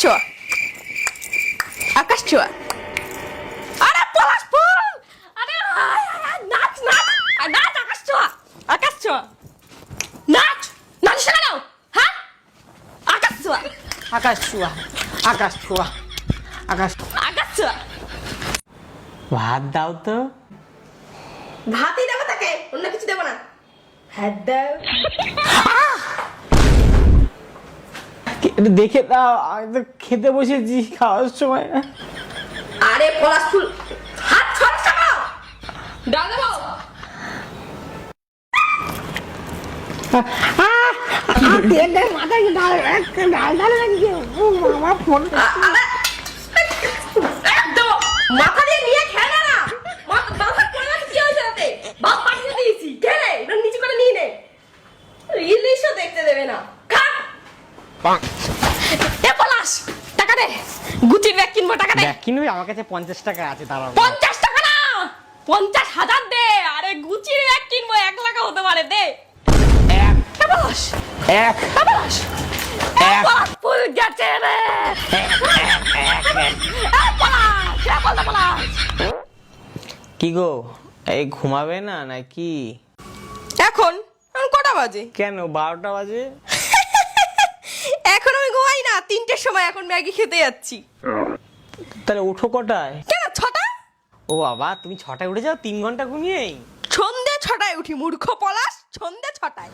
ছোঁয়া, আকাশ ছোঁয়া। আরে পলাশ ফুল, আরে নাচ নাচ নাচ, আকাশ ছোঁয়া, আকাশ ছোঁয়া, নাচ নাচ শোনাও। হ্যাঁ, আকাশ ছোঁয়া, আকাশ ছোঁয়া, আকাশ ছোঁয়া, আকাশ। আকাশ ছোঁয়া। ভাত দাও তো। ভাতই দেবো তাকে, অন্য কিছু দেবো না। ভাত দাও। একটু দেখে দাও, আমি তো খেতে বসেছি খাওয়ার সময়। আরে পলাশ ফুল, হাত ছড়া সরাও। ডাল দেবো। মাথায় ডাল ডাল ডাল লাগিয়ে মামা ফোন। একদম মাথা দিয়ে নিয়ে খেলে না, মাথা পড়ে গেছে, কি হয়েছে তাতে? বাপ পাঠিয়ে দিয়েছি, খেলে না, নিচে করে নিয়ে নে। ইলিশও দেখতে দেবে না, খা। এ পলাশ, টাকা দে, গুচির ব্যাগ কিনবো, টাকা দে। দেখ কিনবি, আমার কাছে 50 টাকা আছে, দাঁড়াও। 50 টাকা না, 50,000 দে। আরে গুচির ব্যাগ কিনবো, 1 লাখ হতে পারে, দে। এক এ পলাশ, এক এ পলাশ, এ এক। পলাশ ফুল গেছে রে। এ পলাশ, এ পলাশ। কি গো, এই ঘুমাবে না নাকি? এখন এখন কটা বাজে? কেন 12টা বাজে? এখন আমি ঘুমাই না, 3টের সময় এখন ম্যাগি খেতে যাচ্ছি। তাহলে উঠো কটায়? কেন 6টা? ও বাবা, তুমি 6টায় উঠে যাও 3 ঘন্টা ঘুমিয়েই? সন্ধ্যে 6টায় উঠি, মূর্খ পলাশ, সন্ধ্যে 6টায়।